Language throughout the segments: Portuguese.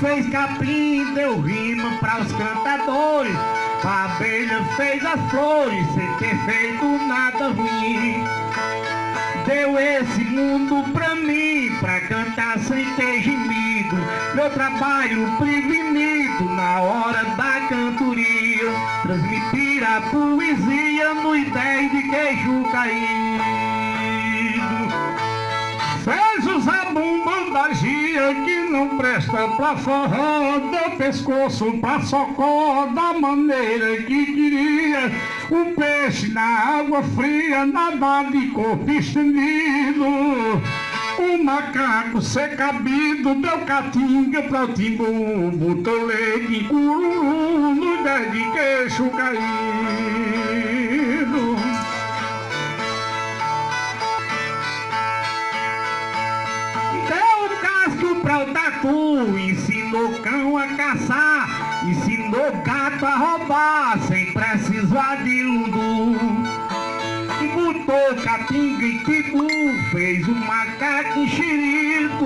fez capim, deu rima para os cantadores. A abelha fez as flores sem ter feito nada ruim. Deu esse mundo pra mim, pra cantar sem ter gemido. Meu trabalho prevenido na hora da cantoria, transmitir a poesia nos 10 de queijo caído. Fez o zabumba da gia que não presta pra forró, deu pescoço pra socó da maneira que queria. O peixe na água fria, nadar de corpo estendido. O macaco secabido deu catinga pra o timbu, botou leite em cururu no 10 de queixo caído. Pra o tatu, ensinou cão a caçar, ensinou gato a roubar, sem precisar de lundu. Botou catinga e tibu, fez um macaco enxerito.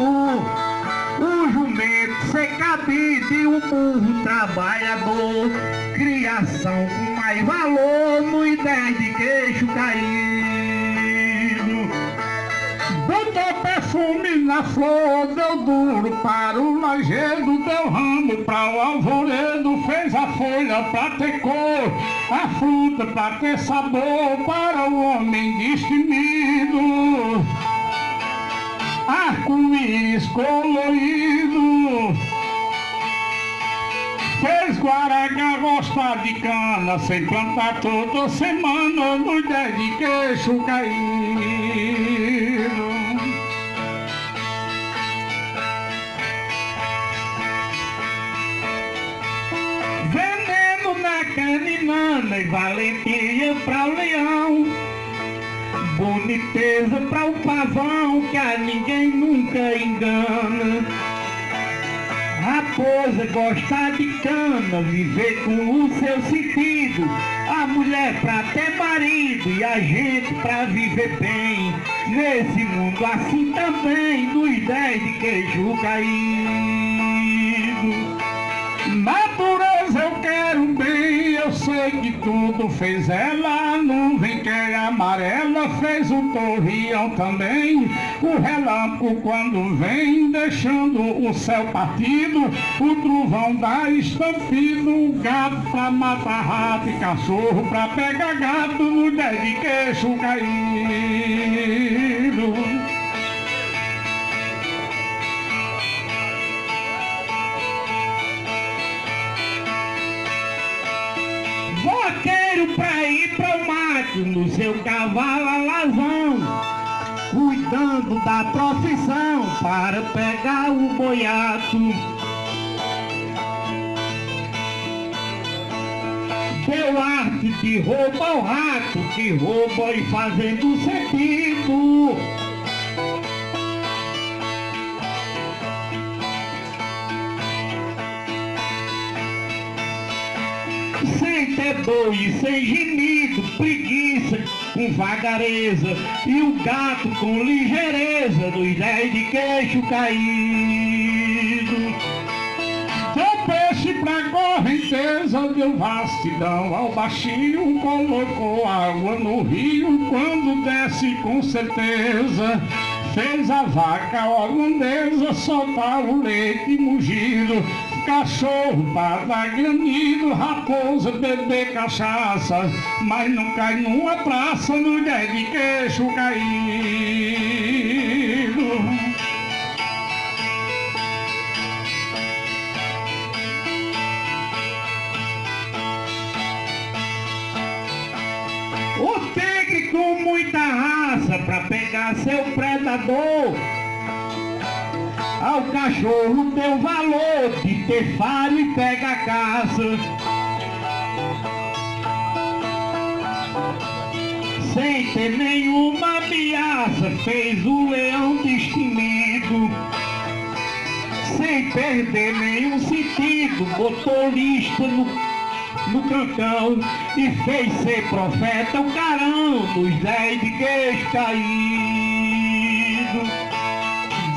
O jumento secabido e o burro trabalhador, criação com mais valor nos 10 de queixo caído. Botou perfume na flor, deu duro para o lajedo, deu ramo para o alvoredo, fez a folha para ter cor, a fruta para ter sabor, para o homem destemido. Arco-íris colorido, fez Guaragá gostar de cana, sem plantar toda semana nos 10 de queixo caído. Veneno na caninana e valentia pra o leão, boniteza pra o pavão que a ninguém nunca engana. Raposa gosta de cana, viver com o seu sentido. A mulher pra ter marido e a gente pra viver bem. Nesse mundo assim também, nos 10 de queijo caído. Natureza eu quero bem, eu sei que tudo fez ela. A nuvem que é amarela fez o torreão também. O relâmpago quando vem, deixando o céu partido. O trovão dá estampido, o gato pra matar rato e cachorro pra pegar gato no 10 de queixo caído. Vaqueiro pra ir pro mato, no seu cavalo alazão, cuidando da profissão para pegar o boiato. Deu arte de roubar o rato, que rouba e fazendo sentido. Sem ter dor e sem gemido, preguiça com vagareza, e o gato com ligeireza, dos 10 de queixo caído. Deu peixe pra correnteza, deu vastidão ao baixinho, colocou água no rio quando desce com certeza. Fez a vaca holandesa soltar o leite mugido, cachorro para dar granido, raposa beber cachaça, mas não cai numa praça no 10 de queixo caído. O tigre com muita raça pra pegar seu predador, ao cachorro deu valor de ter faro e pega a caça. Sem ter nenhuma ameaça, fez o leão destemido. Sem perder nenhum sentido, botou lista no cantão e fez ser profeta o carão dos 10 de queixo caído.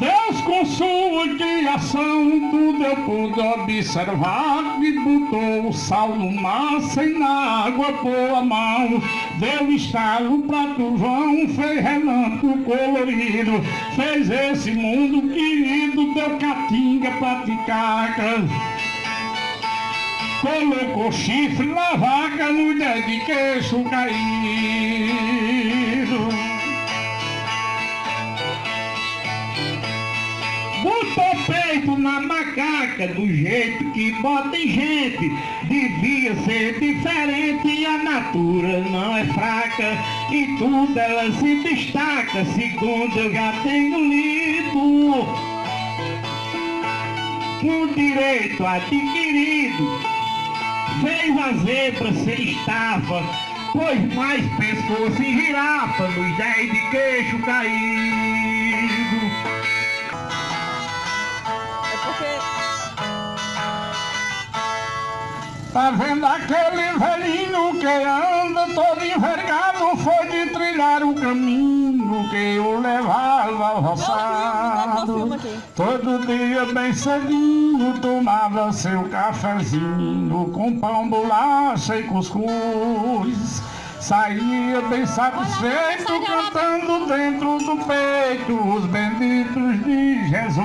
Deus com sua criação, tudo eu pude observar, e botou o sal no mar, sem na água pôr a mão. Deu estalo pra trovão, fez relâmpago colorido, fez esse mundo querido, deu caatinga pra ticaca. Colocou chifre na vaca, mulher de queixo caído. Botou peito na macaca, do jeito que bota em gente. Devia ser diferente, a natura não é fraca, e tudo ela se destaca, segundo eu já tenho lido. Com direito adquirido, fez a zebra sem estafa, pois mais pescoço em girafa, nos 10 de queixo caído. Tá vendo aquele velhinho que anda todo envergado? Foi de trilhar o caminho que eu levava ao roçado. Todo dia bem cedinho tomava seu cafezinho com pão, bolacha e cuscuz. Saía bem satisfeito cantando dentro do peito os benditos de Jesus.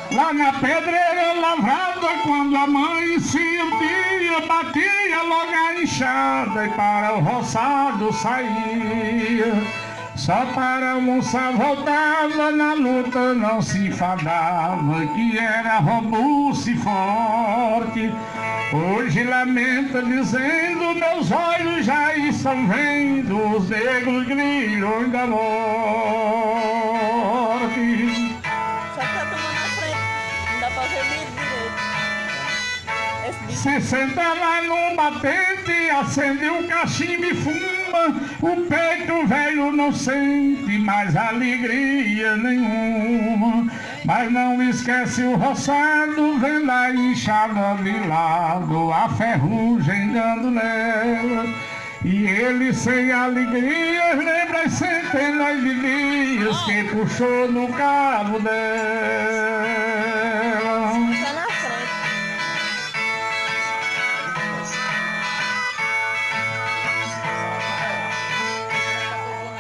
Lá na pedreira lavrada, quando amanhecia o dia, batia logo a enxada e para o roçado saía. Só para almoçar voltava, na luta não se fadava, que era robusto e forte. Hoje lamenta dizendo, meus olhos já estão vendo os negros grilhões da morte. Se senta lá no batente, acende um cachimbo e fuma, o peito velho não sente mais alegria nenhuma. Mas não esquece o roçado, vem lá inchada de lado, a ferrugem dando nela. E ele sem alegria lembra as centenas de dias que puxou no cabo dela.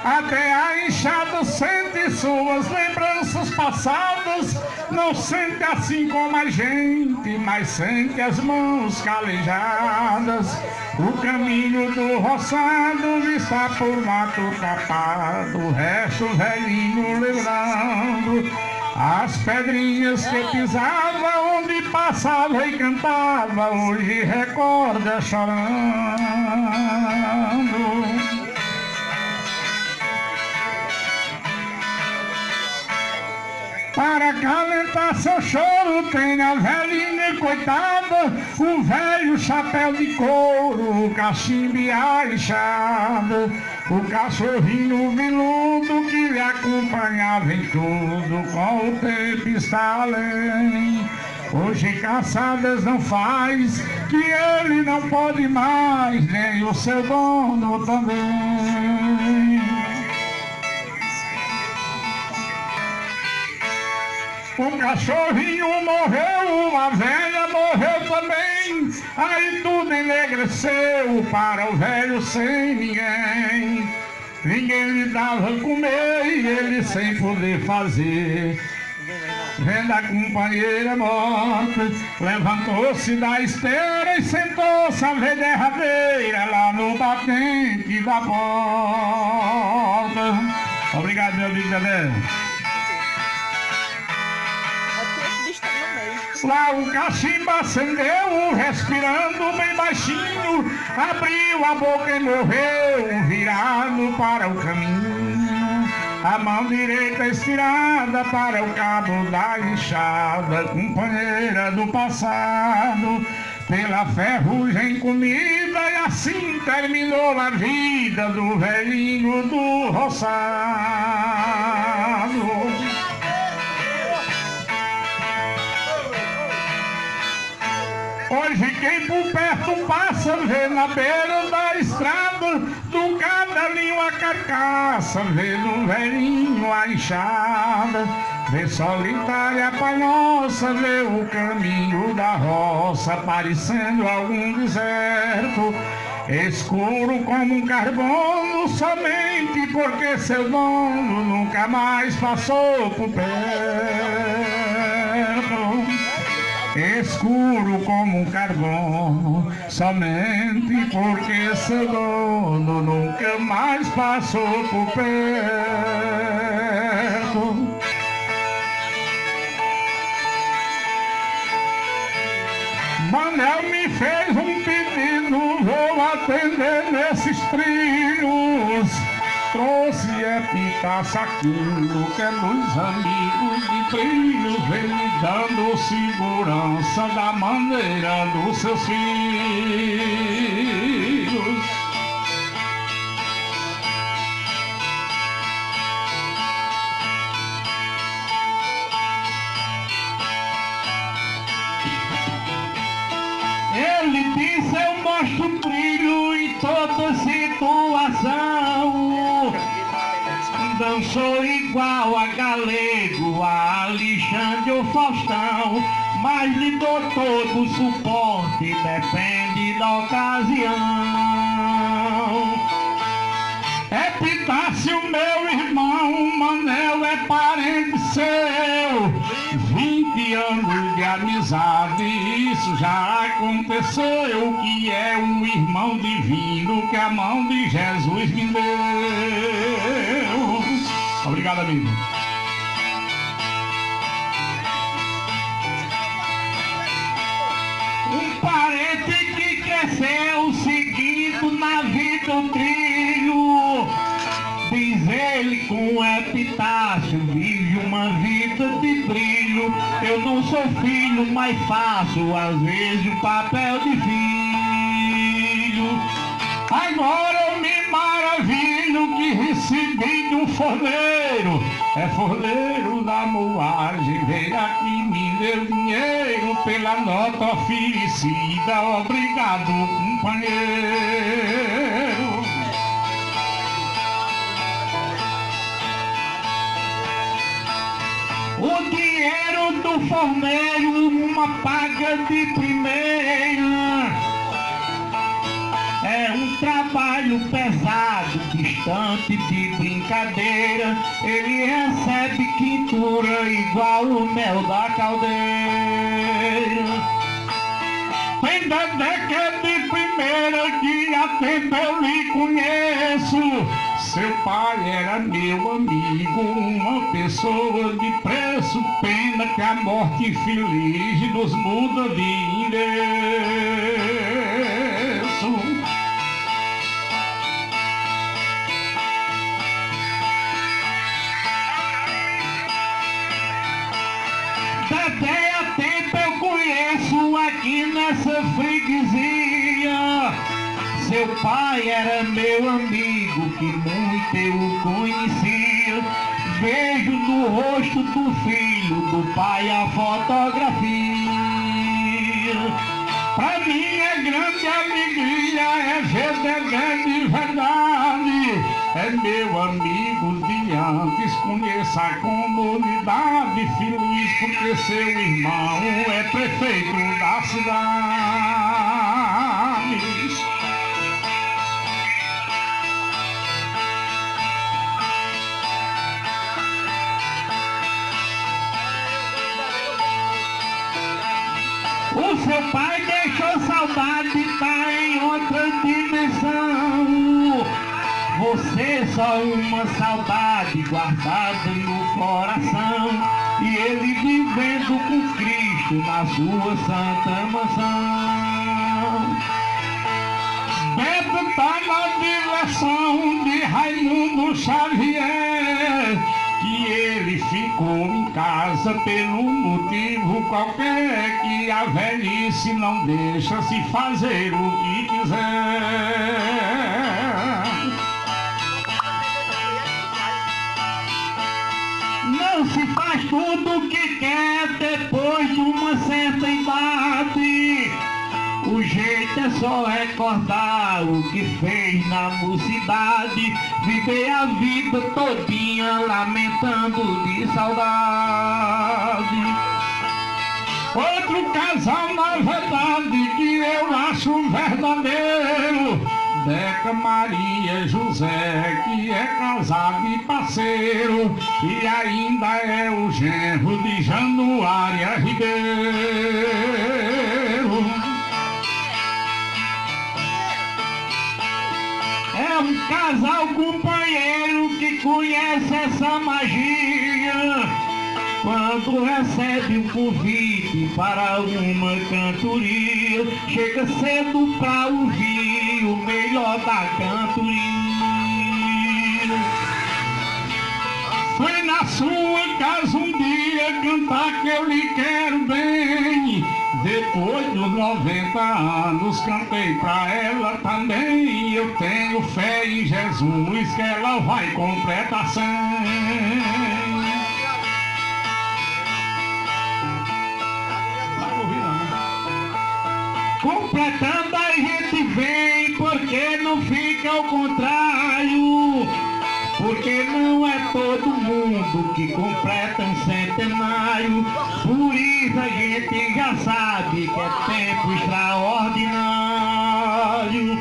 Até a enxada sente suas lembranças passadas, não sente assim como a gente, mas sente as mãos calejadas. O caminho do roçado está por mato tapado, o resto velhinho lembrando as pedrinhas que pisava, onde passava e cantava, hoje recorda chorando. Para acalentar seu choro tem a velhinha coitada, o velho chapéu de couro, o cachimbo e a enxada, o cachorrinho viludo que lhe acompanhava em tudo, com o tempo está além. Hoje caçadas não faz, que ele não pode mais, nem o seu dono também. O cachorrinho morreu, a velha morreu também, aí tudo enegreceu para o velho sem ninguém. Ninguém lhe dava comer e ele sem poder fazer. Vendo a companheira morta, levantou-se da esteira e sentou-se a ver derradeira lá no batente da porta. Obrigado, meu amigo Dedé. Lá o cachimbo acendeu, respirando bem baixinho, abriu a boca e morreu, virado para o caminho. A mão direita estirada para o cabo da enxada, companheira do passado, pela ferrugem comida, e assim terminou a vida do velhinho do roçado. Hoje quem por perto passa vê na beira da estrada, do cadelinho a carcaça, vê do velhinho a enxada, vê solitária a palhoça, vê o caminho da roça, parecendo algum deserto, escuro como um carbono, somente porque seu dono nunca mais passou por perto. Escuro como um carbono, somente porque seu dono nunca mais passou por perto. Manel me fez um pedido, vou atender nesses trilhos. Trouxe pitaça aquilo que é dos amigos de trilho, vem me dando segurança da maneira dos seus filhos. Ele disse: eu mostro trilho em toda situação. Dançou igual a Galego, a Alexandre ou Faustão, mas lhe dou todo o suporte, depende da ocasião. Epitácio, meu irmão, Manel é parente seu, 20 anos de amizade, isso já aconteceu, que é um irmão divino que a mão de Jesus me deu. Obrigado, amigo. Um parente que cresceu seguindo na vida o trilho, diz ele com epitácio, vive uma vida de brilho. Eu não sou filho, mas faço às vezes o papel de filho. Agora eu me maravilho que recebi de um forneiro, é forneiro da moagem, veio aqui me deu dinheiro pela nota oferecida, obrigado companheiro. O dinheiro do forneiro, uma paga de primeira, é um trabalho pesado, distante de brincadeira. Ele recebe quintura igual o mel da caldeira. Tem Dedé que é de primeira, que há tempo eu lhe conheço. Seu pai era meu amigo, uma pessoa de preço. Pena que a morte infeliz nos muda de endereço. Dedé há tempo eu conheço aqui nessa freguesia. Seu pai era meu amigo, que muito eu o conhecia. Vejo no rosto do filho do pai a fotografia. Pra mim é grande alegria, é ver Dedé de verdade. É meu amigo de antes, conheço a comunidade. Feliz porque seu irmão é prefeito da cidade. O seu pai deixou saudade, tá em outra dimensão. Você só uma saudade guardada no coração. E ele vivendo com Cristo na sua santa mansão. Beto tá na direção de Raimundo Xavier, que ele ficou em casa pelo motivo qualquer, que a velhice não deixa se fazer o que quiser. Não se faz tudo o que quer depois de uma certa idade. gente é só recordar o que fez na mocidade, viver a vida todinha lamentando de saudade. Outro casal, na verdade, que eu acho verdadeiro, Deca, Maria e José, que é casado e parceiro, e ainda é o genro de Januária Ribeiro. É um casal companheiro que conhece essa magia, quando recebe um convite para uma cantoria, chega cedo pra ouvir o melhor da cantoria. Foi na sua casa um dia cantar que eu lhe quero bem. Depois dos 90 anos cantei pra ela também. Eu tenho fé em Jesus que ela vai completar 100. Completando a gente vem, porque não fica ao contrário, porque não é todo mundo que completa um centenário, por isso a gente já sabe que é tempo extraordinário.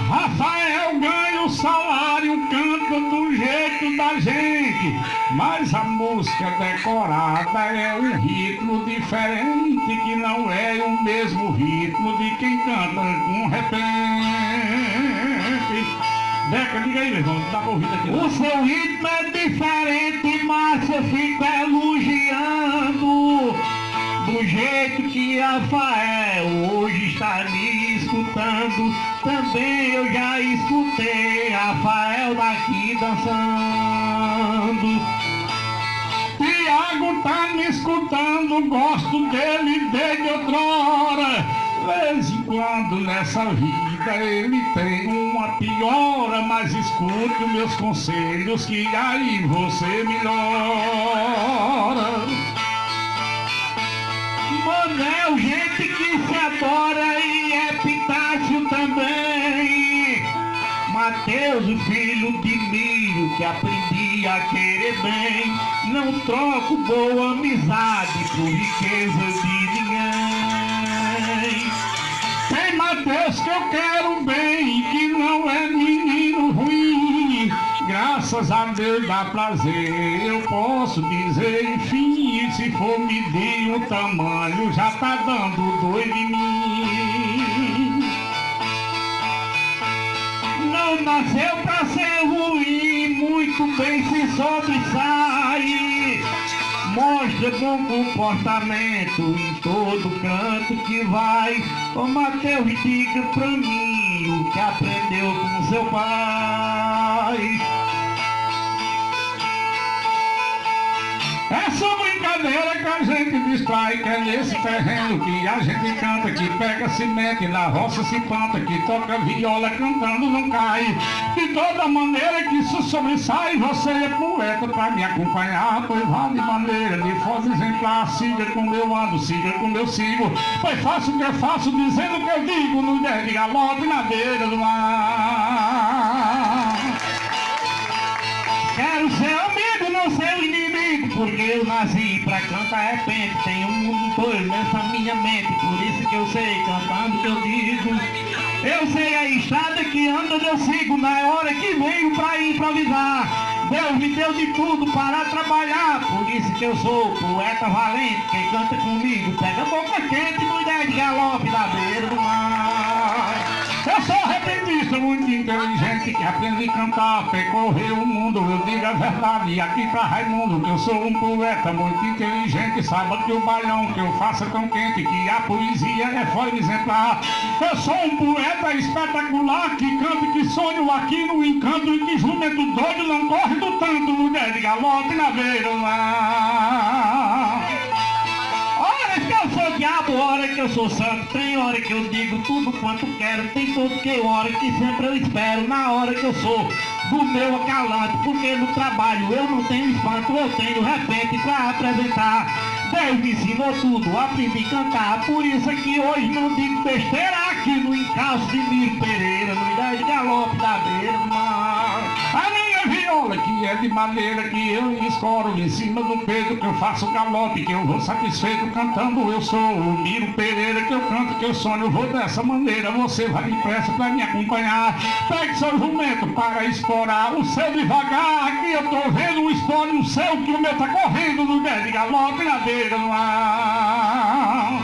Rafael ganha o salário, canta do jeito da gente, mas a música decorada é um ritmo diferente, que não é o mesmo ritmo de quem canta com repente. Deca, diga aí, meu irmão, dá pra ouvir aqui. O seu ritmo é diferente, mas eu fico elogiando do jeito que Rafael hoje está me escutando. Também eu já escutei Rafael daqui dançando. Tiago tá me escutando, gosto dele desde outrora. De vez em quando nessa vida ele tem uma piora, mas escute os meus conselhos que aí você melhora. Manel, gente que se adora e Epitácio também. Mateus, o filho de milho que aprendi a querer bem. Não troco boa amizade por riqueza de ninguém. Tem Mateus que eu quero bem, que não é menino ruim. Graças a Deus dá prazer, eu posso dizer enfim. Se for medir o tamanho, já tá dando 2 de mim. Não nasceu pra ser ruim, muito bem se sobressai. Mostra bom comportamento em todo canto que vai. Ô Mateus, diga pra mim o que aprendeu com seu pai. Essa brincadeira que a gente distrai, que é nesse terreno que a gente canta, que pega cimento, na roça se planta, que toca viola cantando não cai. De toda maneira que isso sobressai, você é poeta pra me acompanhar, pois vá de maneira de foda exemplar. Siga como eu ando, siga como eu sigo, pois faço o que eu faço, dizendo o que eu digo, no 10 de galope na beira do mar. Quero ser amigo, não ser inimigo, porque eu nasci pra cantar repente. Tenho um mundo todo nessa minha mente, por isso que eu sei cantando que eu digo. Eu sei a estrada que anda, eu sigo na hora que venho pra improvisar. Deus me deu de tudo para trabalhar, por isso que eu sou poeta valente. Quem canta comigo pega a boca quente no 10 de galope da beira do mar. Eu sou repentista, muito inteligente, que aprendi a cantar, percorrer o mundo, eu digo a verdade, aqui pra Raimundo, que eu sou um poeta muito inteligente, saiba que o bailão que eu faço é tão quente, que a poesia é fora de exemplar. Eu sou um poeta espetacular, que canto e que sonho aqui no encanto, e que jumento doido não corre do tanto, mulher de galope na beira do mar. Hora que eu sou diabo, hora que eu sou santo, tem hora que eu digo tudo quanto quero, tem todo que hora que sempre eu espero, na hora que eu sou do meu acalante, porque no trabalho eu não tenho espanto, eu tenho repente pra apresentar. Deus me ensinou tudo, aprendi a cantar. Por isso é que hoje não digo besteira aqui no encalço de Miro Pereira, no ideia de galope da beira do mar. A minha viola, que é de madeira, que eu escoro em cima do peito, que eu faço galope, que eu vou satisfeito cantando. Eu sou o Miro Pereira, que eu canto, que eu sonho, eu vou dessa maneira. Você vai depressa pra me acompanhar. Pegue seu jumento para explorar o céu devagar. Aqui eu tô vendo um espólio no céu, que o meu tá correndo no pé de galope na beira do mar.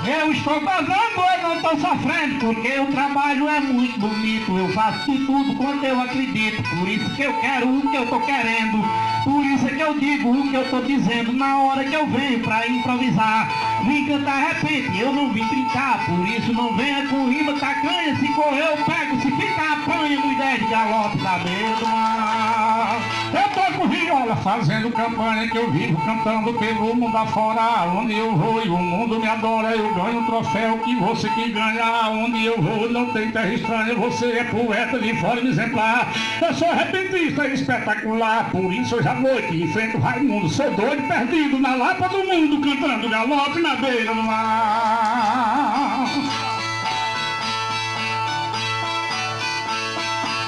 Eu estou gozando, eu não estou sofrendo, porque o trabalho é muito bonito. Eu faço de tudo quanto eu acredito, por isso que eu quero o que eu estou querendo. Por isso é que eu digo o que eu estou dizendo na hora que eu venho pra improvisar. Vim cantar repente, eu não vim brincar, por isso não venha com rima tacanha. Se correr eu pego, se ficar apanha no ideia de galope da beira do mar. Eu tô com viola fazendo campanha, que eu vivo cantando pelo mundo afora. Onde eu vou e o mundo me adora, eu ganho um troféu que você que ganha. Onde eu vou não tem terra estranha, você é poeta de forma exemplar. Eu sou repentista espetacular, por isso hoje à noite enfrento o Raimundo. Sou doido perdido na lapa do mundo, cantando galope na beira do mar.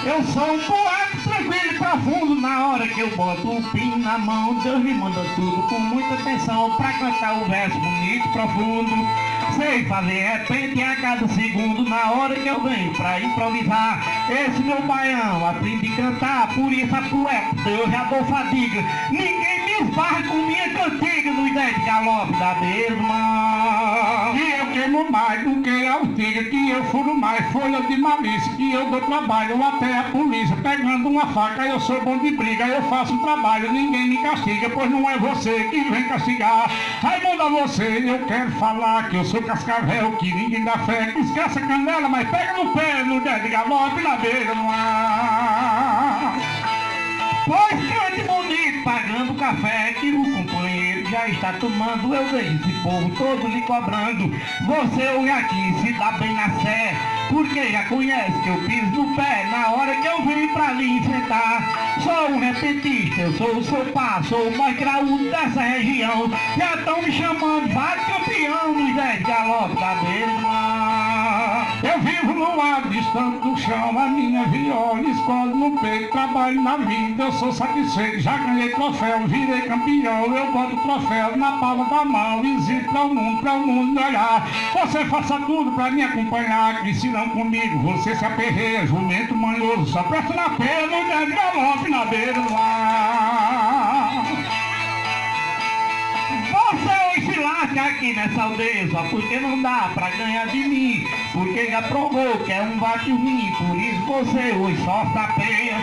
Eu sou um poeta tranquilo e profundo, na hora que eu boto o pino na mão, Deus me manda tudo com muita atenção pra cantar o verso bonito e profundo. Sei fazer repente a cada segundo, na hora que eu venho pra improvisar. Esse meu baião aprendi a cantar, por isso a poeta eu já dou fadiga. Ninguém me esbarra com minha cantiga no ideia de galope da beira do mar. Que eu queimo mais do que a urtiga, que eu furo mais folha de malícia, que eu dou trabalho até a polícia. Pegando uma faca eu sou bom de briga, eu faço um trabalho, ninguém me castiga, pois não é você que vem castigar. Raimundo, a você eu quero falar que eu sou cascavel, que ninguém dá fé, que esquece a canela, mas pega no pé, no ideia de galope na beira do mar. Pois cante bonito, pagando café, que o companheiro já está tomando. Eu vejo esse povo todo lhe cobrando. Você hoje aqui se dá bem na sé, porque já conhece que eu piso no pé na hora que eu venho pra lhe enfrentar. Sou um repentista, eu sou o seu par, sou o mais graúdo dessa região. Já estão me chamando vários campeão no ideia de galope da beira do mar. Eu vivo no lado distante do chão, a minha viola escolhe no peito, trabalho na vida, eu sou satisfeito, já ganhei troféu, virei campeão, eu boto o troféu na palma da mão, exijo para o mundo me olhar. Você faça tudo para me acompanhar, que se não comigo você se aperreia, jumento manhoso, só presta na pena, no ideia de galope na beira do mar. Você hoje se lasca aqui nessa aldeia, só porque não dá pra ganhar de mim, porque já provou que é um bate ruim, por isso você hoje só sapeia.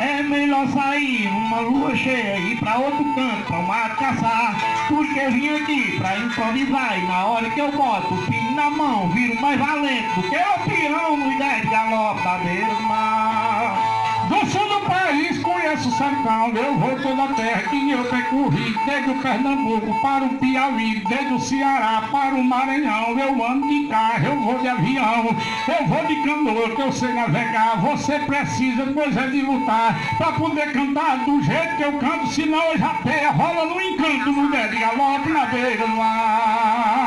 É melhor sair numa lua cheia e ir pra outro canto, pra um mato caçar, porque eu vim aqui pra improvisar e na hora que eu boto o pino na mão, viro mais valente do que o peão no ideia de galope da beira do mar. Do sul do país conheço o sertão, eu vou toda a terra que eu percorri, desde o Pernambuco para o Piauí, desde o Ceará para o Maranhão. Eu ando de carro, eu vou de avião, eu vou de canoa, que eu sei navegar. Você precisa, pois é, de lutar para poder cantar do jeito que eu canto, senão eu já tenho rola no encanto, mulher de galope na beira do mar.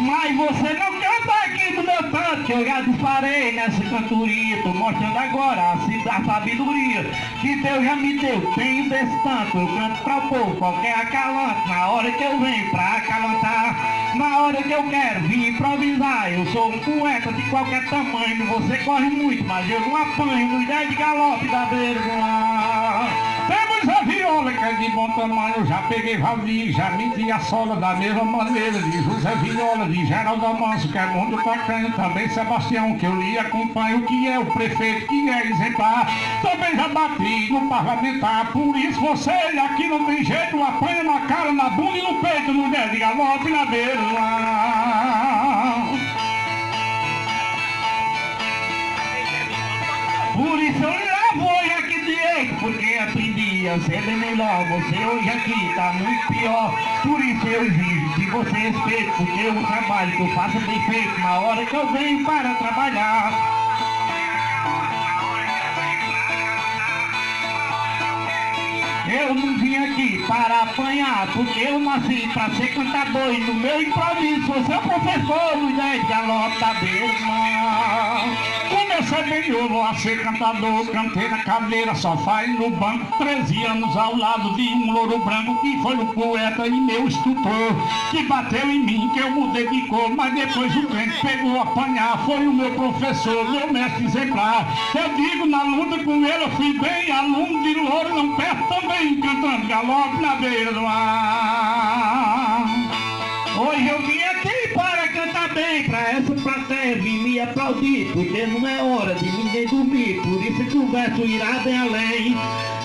Mas você não canta aqui do meu canto, que eu já disparei nessa cantoria. Tô mostrando agora a sabedoria que Deus já me deu, tenho desse tanto. Eu canto pra povo, qualquer acalante, na hora que eu venho pra acalantar, na hora que eu quero vir improvisar. Eu sou um poeta de qualquer tamanho, você corre muito, mas eu não apanho no ideia de galope da beira do mar. Temos a viola que é de bom tamanho, eu já peguei Valdir, já medi a sola da mesma maneira, de José Viola, de Geraldo Amanso, que é muito bacana, também Sebastião, que eu lhe acompanho, que é o prefeito, que é exemplar, também já bati no parlamentar, por isso você aqui não tem jeito, apanha na cara, na bunda e no peito, no dedo de galope na beira do mar. Por isso eu levo hoje aqui direito, porque aprendi ia ser bem melhor. Você hoje aqui tá muito pior. Por isso eu exijo de você respeito, porque o trabalho que eu faço é bem feito na hora que eu venho para trabalhar. Eu não vim aqui para apanhar, porque eu nasci para ser cantador. E no meu improviso sou seu professor, Luiz Galope da Beira-Mar. Comecei bem novo a ser cantador, cantei na cadeira, sofá e no banco. 13 anos ao lado de um louro branco, que foi o poeta e meu instrutor, que bateu em mim, que eu mudei de cor. Mas depois o crente pegou a apanhar, foi o meu professor, meu mestre exemplar. Eu digo, na luta com ele eu fui bem, aluno de louro não perto também, cantando galope na beira do mar. Hoje eu vim aqui para cantar bem, pra essa plateia vir me aplaudir, porque não é hora de ninguém dormir, por isso que o verso irá bem além.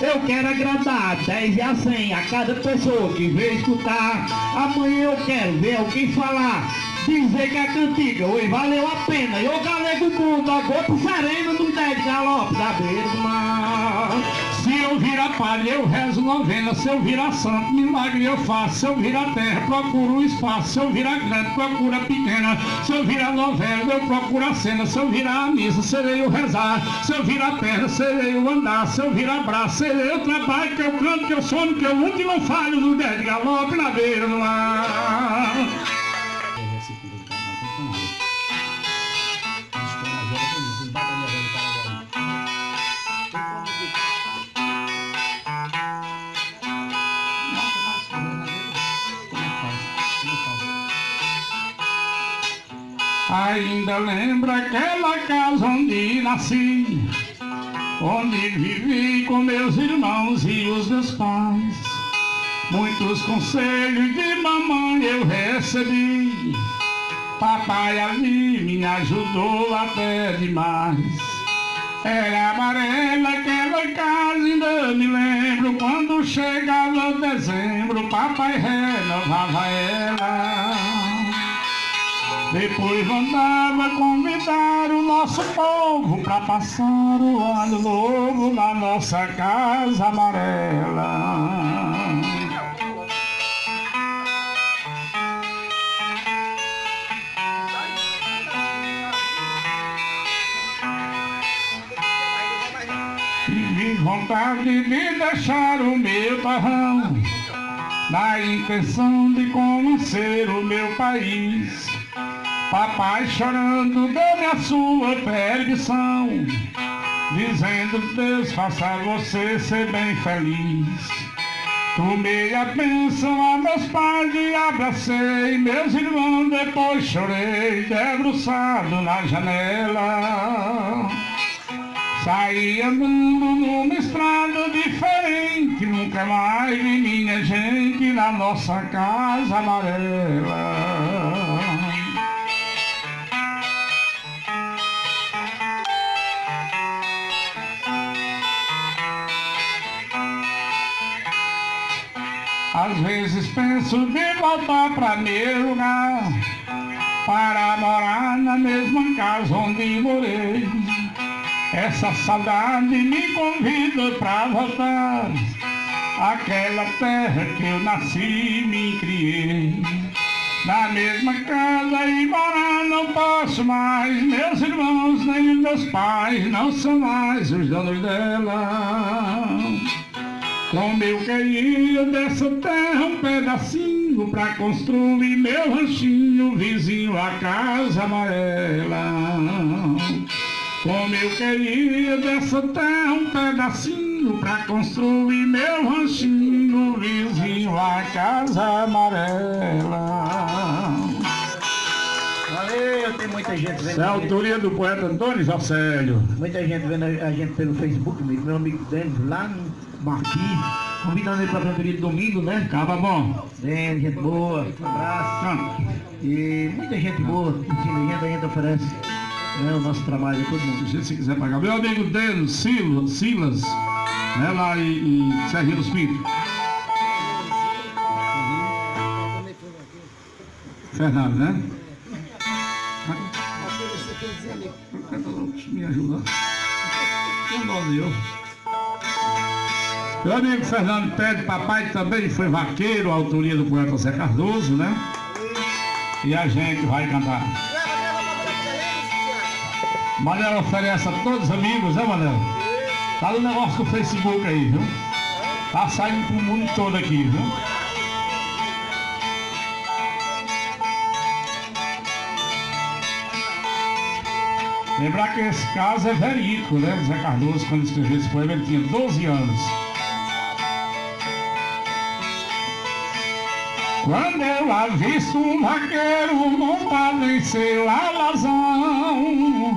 Eu quero agradar 10 e a 100 a cada pessoa que veio escutar. Amanhã eu quero ver alguém falar, dizer que a cantiga hoje valeu a pena. E o galego mundo, a gota serena do 10 galope da beira do mar. Se eu virar palha, eu rezo novena. Se eu virar santo, milagre eu faço. Se eu virar terra, procuro um espaço. Se eu virar grande, procuro a pequena. Se eu virar novela, eu procuro a cena. Se eu virar a missa, serei o rezar. Se eu virar terra, serei o andar. Se eu virar braço, serei o trabalho. Que eu canto, que eu sono, que eu luto e não falho no 10 galope na beira do mar. Ainda lembra aquela casa onde nasci, onde vivi com meus irmãos e os meus pais. Muitos conselhos de mamãe eu recebi, papai ali me ajudou até demais. Era amarela aquela casa, ainda me lembro, quando chegava dezembro, papai renovava ela. Depois mandava convidar o nosso povo pra passar o ano novo na nossa casa amarela. Tive vontade de deixar o meu torrão, na intenção de conhecer o meu país. Papai chorando deu-me a sua perdição, dizendo: Deus faça você ser bem feliz. Tomei a bênção a meus pais e abracei meus irmãos, depois chorei debruçado na janela. Saí andando numa estrada diferente, nunca mais vi minha gente na nossa casa amarela. Às vezes penso de voltar pra meu lugar, para morar na mesma casa onde morei. Essa saudade me convida pra voltar àquela terra que eu nasci e me criei. Na mesma casa e morar não posso mais, meus irmãos nem meus pais não são mais os donos dela. Como eu queria dessa terra um pedacinho pra construir meu ranchinho vizinho à casa amarela. Como eu queria dessa terra um pedacinho pra construir meu ranchinho vizinho à casa amarela. Valeu, tem muita gente vendo. Essa é a autoria do poeta Antônio Jocélio. Muita gente vendo a gente pelo Facebook, meu amigo Denis lá no Marquis, convidando ele para a cantoria de domingo, né? Tava bom. Denis, gente boa, um abraço. E muita gente boa, curtindo a gente oferece, né, o nosso trabalho a todo mundo. Se quiser pagar. Meu amigo Denis, Silas, né, lá em Serrinha dos Pintos. Fernando, né? Me ajuda. Não dou eu. Meu amigo Fernando Pedro, papai também foi vaqueiro, autoria do poeta Zé Cardoso, né? E a gente vai cantar. Manela oferece a todos os amigos, né, Manela? Tá no negócio do Facebook aí, viu? Tá saindo pro mundo todo aqui, viu? Lembrar que esse caso é verídico, né? Zé Cardoso, quando escreveu esse poema, ele tinha 12 anos. Quando eu avisto um vaqueiro montado em seu alazão,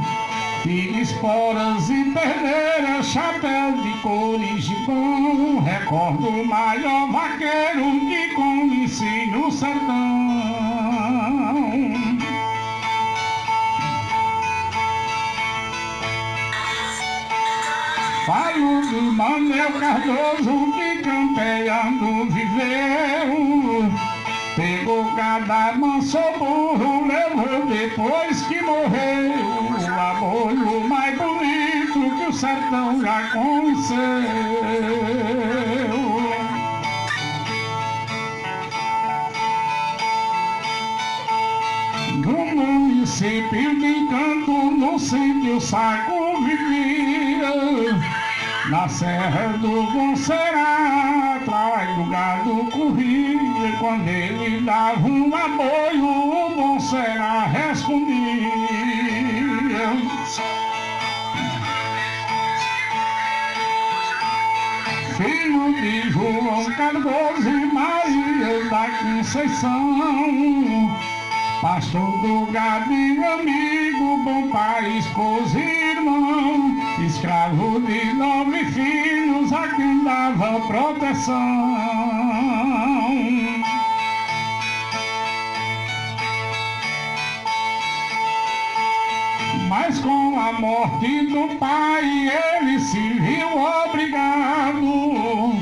tira esporas e perdeiras, chapéu de couro e gibão, recordo o maior vaqueiro que conheci no sertão. Falo do Manuel Cardoso que campeando viveu, pegou cada manso burro, levou depois que morreu, o aboio mais bonito que o sertão já conheceu. No município de Encanto, no sítio Saco vivia, na Serra do Bom Será, atrás do gado corria. Quando ele dava um aboio, o Bom Será respondia. Filho de João Cardoso e Maria da Conceição, pastor do gado e amigo, bom pai, esposo e irmão, escravo de 9 filhos a quem dava proteção. Mas com a morte do pai ele se viu obrigado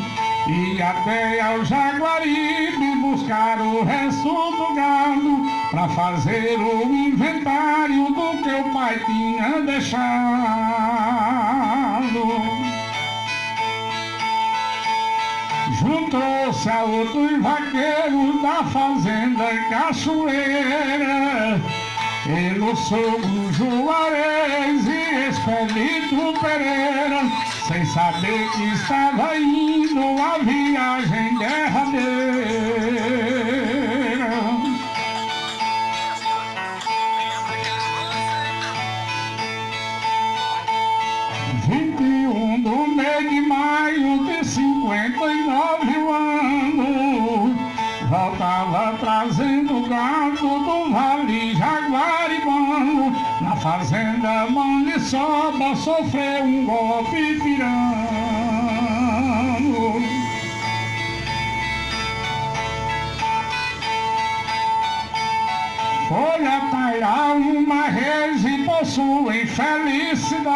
e até ao Jaguaribe buscar o resto do gado para fazer o inventário do que o pai tinha deixado. Juntou-se a outros vaqueiros da fazenda Cachoeira, e o sogro Juarez e Expedito Pereira, sem saber que estava indo a viagem derradeira. 21 do mês de maio de 59 anos, voltava trazendo gado do Vale Jaguaribano, na fazenda Maniçoba sofreu um golpe tirano. Foi atalhar uma reis e possui felicidade.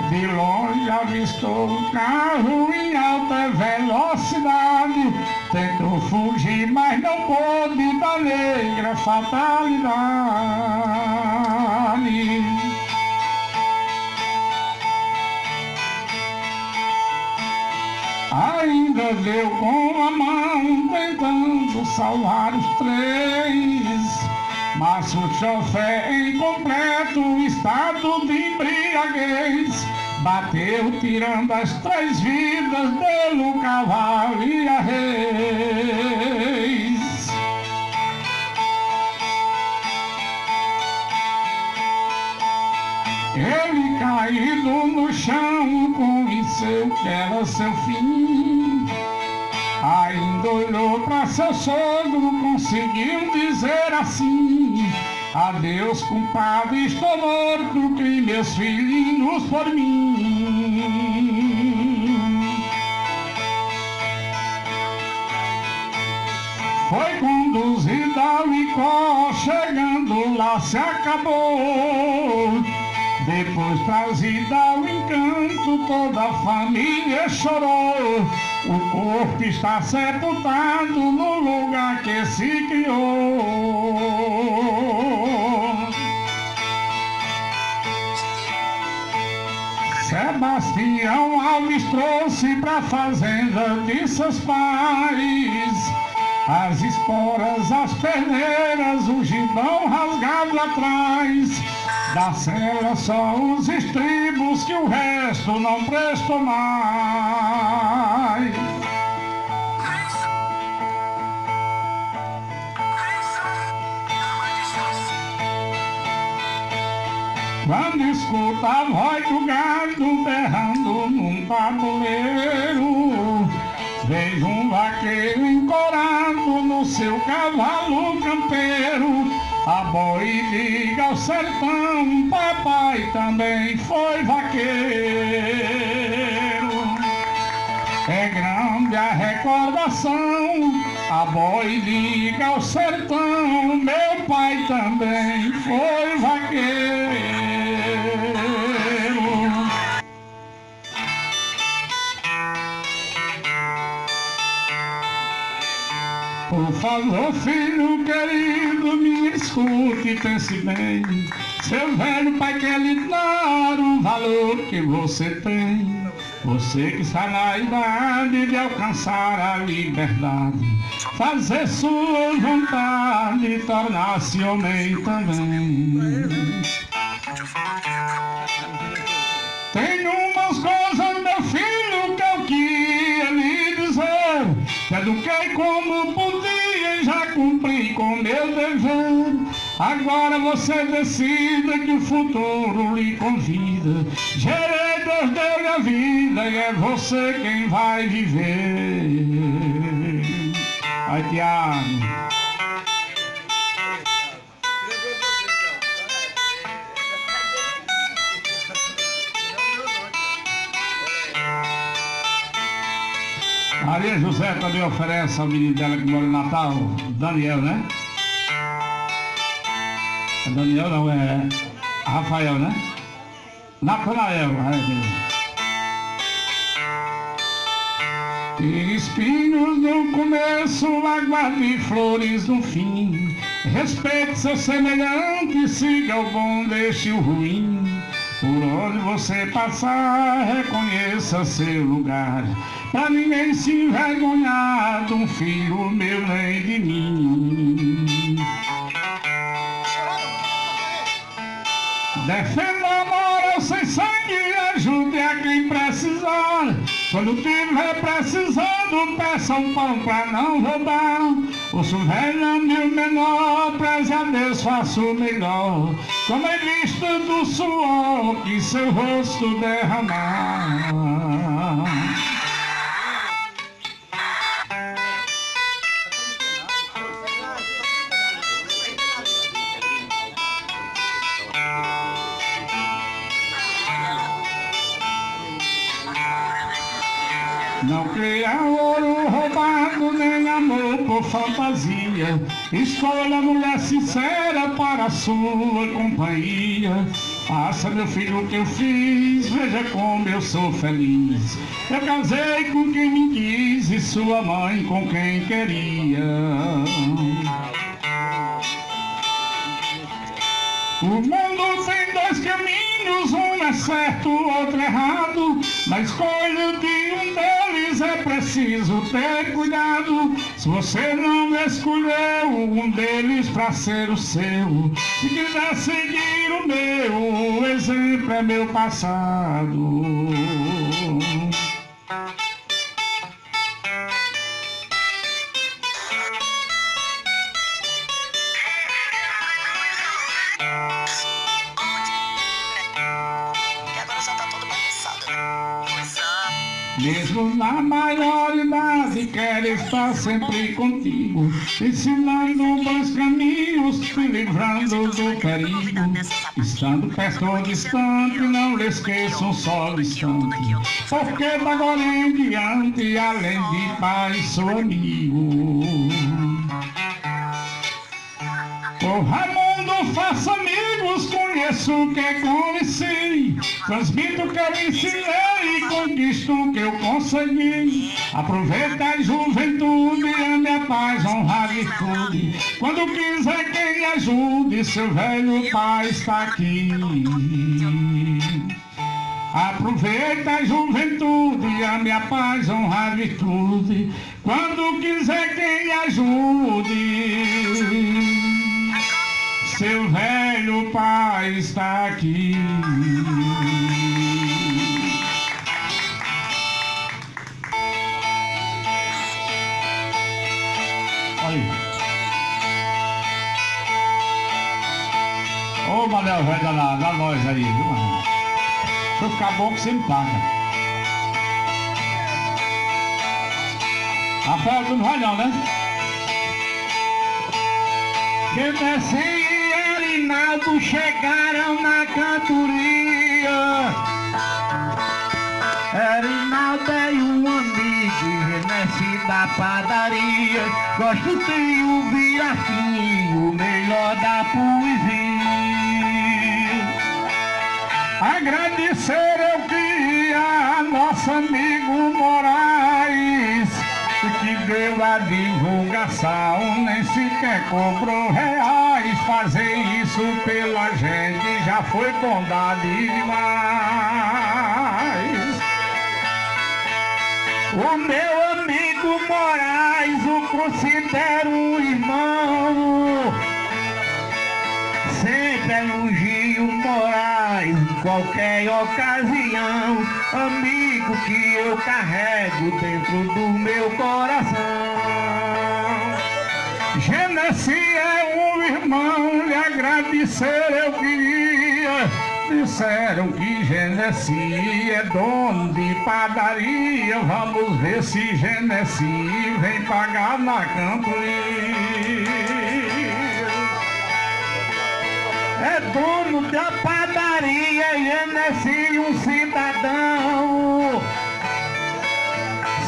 De longe avistou um carro em alta velocidade, tentou fugir, mas não pôde da negra fatalidade. Ainda deu com a mão tentando salvar os 3, mas o chofer em completo estado de embriaguez bateu tirando as 3 vidas dele, o cavalo e a reis. Ele caído no chão conheceu que era seu fim, ainda olhou para seu sogro, conseguiu dizer assim: adeus, compadre, estou morto, crie meus filhinhos por mim. Foi conduzido ao Icó, chegando lá se acabou. Depois trazida ao Encanto, toda a família chorou. O corpo está sepultado no lugar que se criou. Sebastião Alves trouxe pra fazenda de seus pais as esporas, as peneiras, o gibão rasgado atrás. Da cela só os estribos, que o resto não prestou mais. Quando escuta a voz do gado berrando num tabuleiro, vejo um vaqueiro encorado no seu cavalo campeiro. A boi liga ao sertão, papai também foi vaqueiro. É grande a recordação, a boi liga ao sertão, meu pai também foi vaqueiro. Por favor, filho querido, me escute e pense bem. Seu velho pai quer lhe dar o valor que você tem. Você que está na idade de alcançar a liberdade, fazer sua vontade, tornar-se homem também. Tem umas coisas, meu filho, que eu queria lhe dizer. Que eduquei como podia e já cumpri com meu dever. Agora você decida que o futuro lhe convida. Gerei Deus deu a vida e é você quem vai viver. Ai, Tiago. Maria José também oferece ao menino dela que mora em Natal, Daniel, né? É Daniel não, é Rafael, né? Natanael, e espinhos no começo, aguarde flores no fim. Respeite seu semelhante, siga o bom, deixe o ruim. Por onde você passar, reconheça seu lugar, pra ninguém se envergonhar de um filho meu nem de mim. Defenda a moral sem sangue, ajude a quem precisar. Quando tiver precisando, peça um pão pra não roubar. Ouço o velho e o menor, preze a Deus, faça o melhor. Como é vista do suor que seu rosto derramar. Não cria ouro roubado, nem amor por fantasia. Escolha a mulher sincera para a sua companhia. Faça, meu filho, o que eu fiz, veja como eu sou feliz. Eu casei com quem me quis e sua mãe com quem queria. O mundo tem dois caminhos, um é certo, o outro é errado. Na escolha de um deles é preciso ter cuidado. Se você não escolheu um deles pra ser o seu, se quiser seguir o meu, o exemplo é meu passado. Mesmo na maioridade, quero estar sempre contigo, ensinando bons caminhos, te livrando do perigo. Estando perto ou distante, não lhe esqueça um só instante, porque da agora em diante, além de pai, sou amigo. Ô Raimundo, faça amigos, conheço o que conheci, transmito o que eu ensinei, conquisto o que eu consegui. Aproveita a juventude, ame a paz, honra a virtude. Quando quiser quem ajude, seu velho pai está aqui. Aproveita aproveita a juventude, ame a paz, honra a virtude, quando quiser quem lhe ajude. Seu velho pai está aqui. Aí. Ô, Manel, vai dar nós aí, viu, mano? Se eu ficar bom, você me paga. Rafael, tu não vai não, né? Genesi e Erinaldo chegaram na cantoria. Erinaldo é um amigo, Genesi da padaria. Gosto de ouvir assim o melhor da poesia. Agradecer eu queria a nosso amigo Moraes, que deu a divulgação, nem sequer cobrou reais. Fazer isso pela gente já foi bondade demais. O meu amigo Moraes o considero um irmão. Sempre elogio Moraes em qualquer ocasião. Amigo que eu carrego dentro do meu coração. Genesi é um irmão, lhe agradecer eu queria. Disseram que Genesi é dono de padaria. Vamos ver se Genesi vem pagar na cantoria. É dono da padaria, Genesi um cidadão.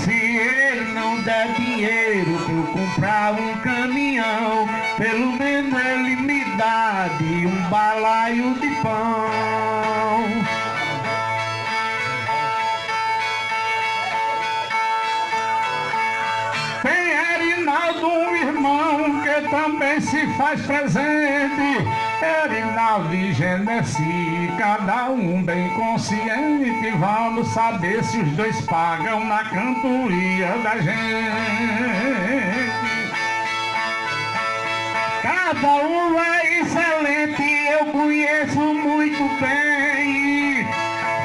Se ele não der dinheiro pra eu comprar um caminhão, pelo menos ele me dá de um balaio de pão. Tem Erinaldo, um irmão que também se faz presente. Erinaldo e Genesi, cada um bem consciente. Vamos saber se os dois pagam na cantoria da gente. Cada um é excelente, eu conheço muito bem.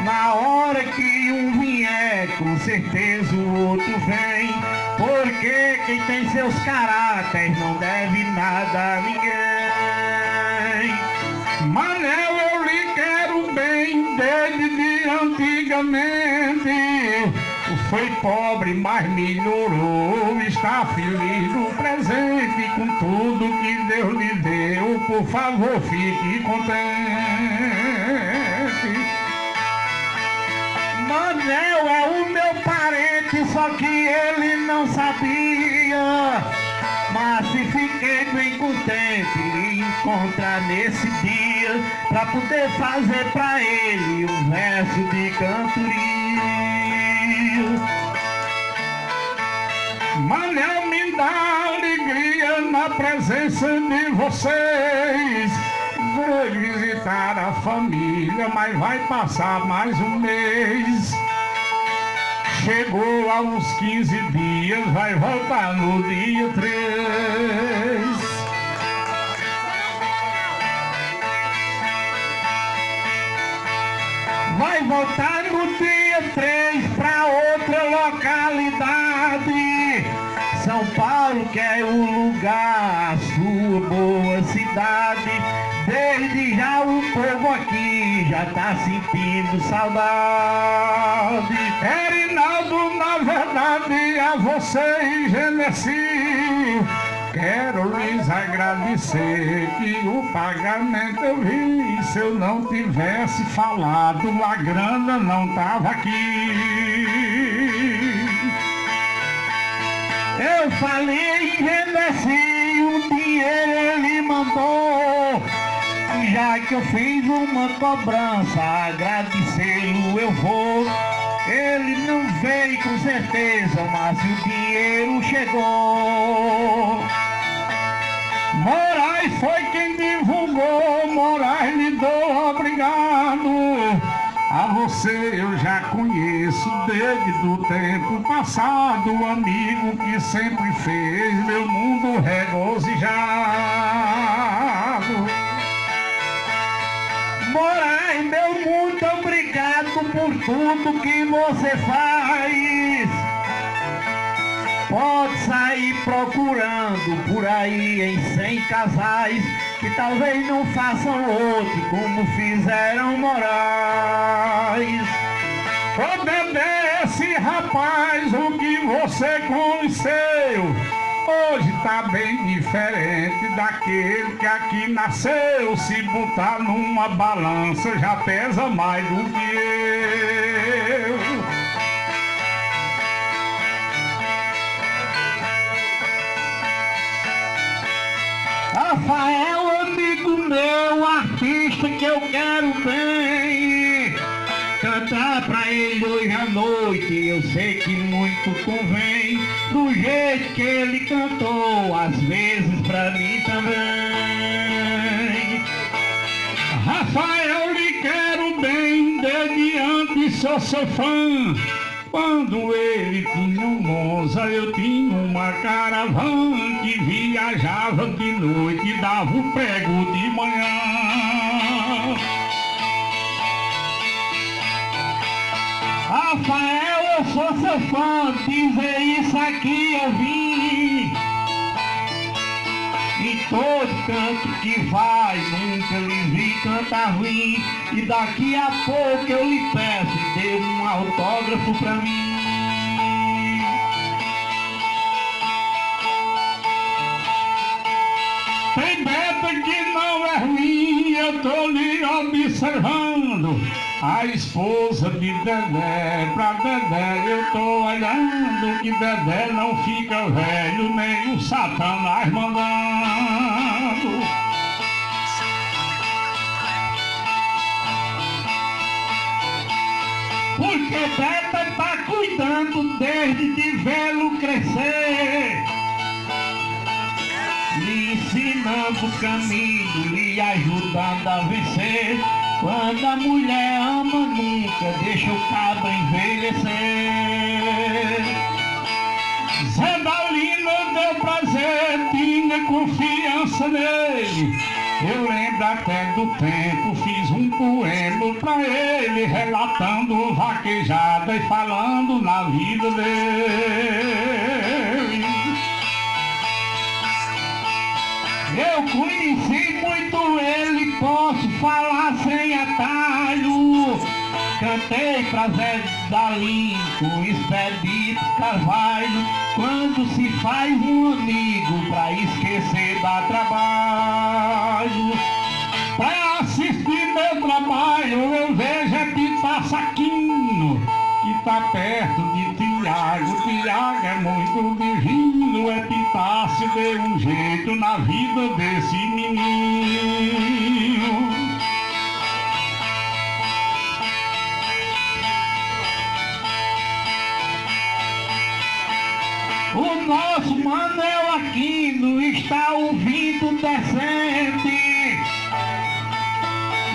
Na hora que um vier, com certeza o outro vem. Porque quem tem seus caráteres não deve nada a ninguém. Manel, eu lhe quero bem desde de antigamente. Foi pobre, mas melhorou. Está feliz no presente com tudo que Deus lhe deu. Por favor, fique contente. Manel é o meu parente, só que ele não sabia. Mas se fiquei bem contente em encontrar nesse dia, pra poder fazer pra ele um verso de cantoria. Manel, me dá alegria na presença de vocês. Vou visitar a família, mas vai passar mais um mês. Chegou a uns 15 dias, vai voltar no dia 3. Vai voltar no dia 3 pra outra localidade. São Paulo que é o lugar, a sua boa cidade. Desde já o povo aqui já tá sentindo saudade. Erinaldo, na verdade, a você e Genesi, quero lhes agradecer que o pagamento eu vi. Se eu não tivesse falado, a grana não tava aqui. Eu falei em Genesi, o dinheiro ele mandou. Já que eu fiz uma cobrança, agradecê-lo eu vou. Ele não veio com certeza, mas o dinheiro chegou. Moraes foi quem divulgou, Moraes lhe dou obrigado. A você eu já conheço desde do tempo passado, amigo que sempre fez meu mundo regozijado. Moraes, meu muito obrigado por tudo que você faz. Pode sair procurando por aí em 100 casais que talvez não façam outro como fizeram Moraes. Ô Dedé, esse rapaz, o que você conheceu, hoje tá bem diferente daquele que aqui nasceu. Se botar numa balança já pesa mais do que eu. Rafael, amigo meu, artista que eu quero bem, cantar pra ele hoje à noite, eu sei que muito convém, do jeito que ele cantou, às vezes pra mim também. Rafael, lhe quero bem, desde antes sou seu fã. Quando ele tinha um Monza, eu tinha uma caravana que viajava de noite e dava o prego de manhã. Rafael, eu sou seu fã, dizer isso aqui eu vim. E todo canto que vai, nunca lhe vi cantar ruim. E daqui a pouco eu lhe peço, dê um autógrafo pra mim. Tem beta que não é ruim, eu tô lhe observando. A esposa de Dedé, pra Dedé eu tô olhando, que Dedé não fica velho, nem o Satanás mandando. Porque Beta tá cuidando desde de vê-lo crescer, lhe ensinando o caminho, lhe ajudando a vencer. Quando a mulher ama, nunca deixa o cabra envelhecer. Zé Dalino deu prazer, tinha confiança nele. Eu lembro até do tempo, fiz um poema pra ele, relatando vaquejada e falando na vida dele. Eu conheci muito ele, posso falar sem atalho. Cantei pra Zé Dalino com Expedito Carvalho. Quando se faz um amigo pra esquecer dá trabalho. Pra assistir meu trabalho eu vejo é Pitar Saquino, que tá perto de Tiago. Tiago é muito divino, é Pitar se deu um jeito na vida desse menino. O nosso Manuel Aquino está ouvindo decente.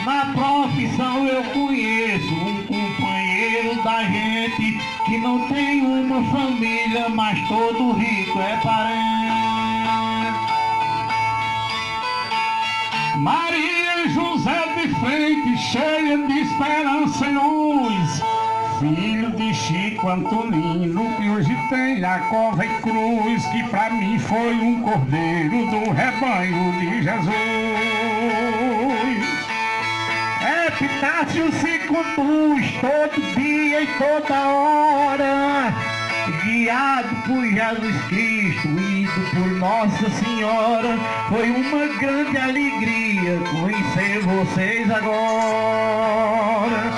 Na profissão eu conheço um companheiro da gente que não tem uma família, mas todo rico é parente. Maria José de Frente, cheia de esperança e luz, filho de Chico Antonino, que hoje tem a cova e cruz, que pra mim foi um cordeiro do rebanho de Jesus. Epitácio se conduz todo dia e toda hora, guiado por Jesus Cristo, ido por Nossa Senhora. Foi uma grande alegria conhecer vocês agora.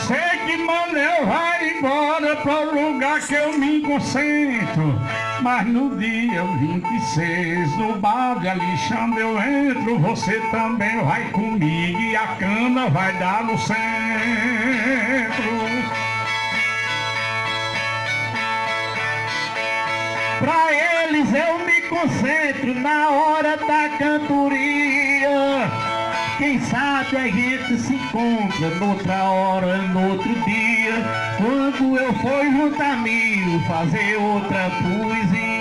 Sei que Manel vai embora pro lugar que eu me concentro, mas no dia 26, no bar de Alexandre eu entro. Você também vai comigo e a cana vai dar no centro. Pra eles eu me concentro na hora da cantoria. quem sabe a gente se encontra noutra hora, noutro dia, quando eu for junto a mim fazer outra poesia.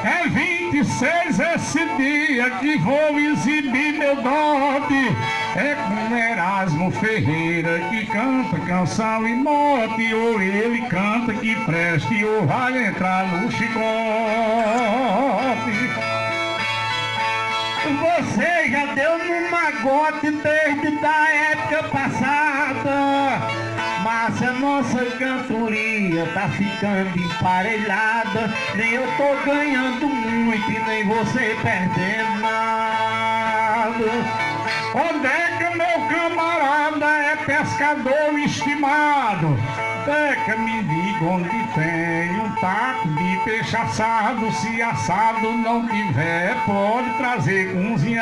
É 26 esse dia que vou exibir meu dote. É com Erasmo Ferreira que canta canção e mote. Ou ele canta que preste ou vai entrar no chicote. Você já deu no magote desde a época passada, mas a nossa cantoria tá ficando emparelhada. Nem eu tô ganhando muito e nem você perdendo nada. Onde é que meu camarada é pescador estimado? Deca, me diga onde tem um taco de peixe assado. Se assado não tiver, pode trazer cozinhado.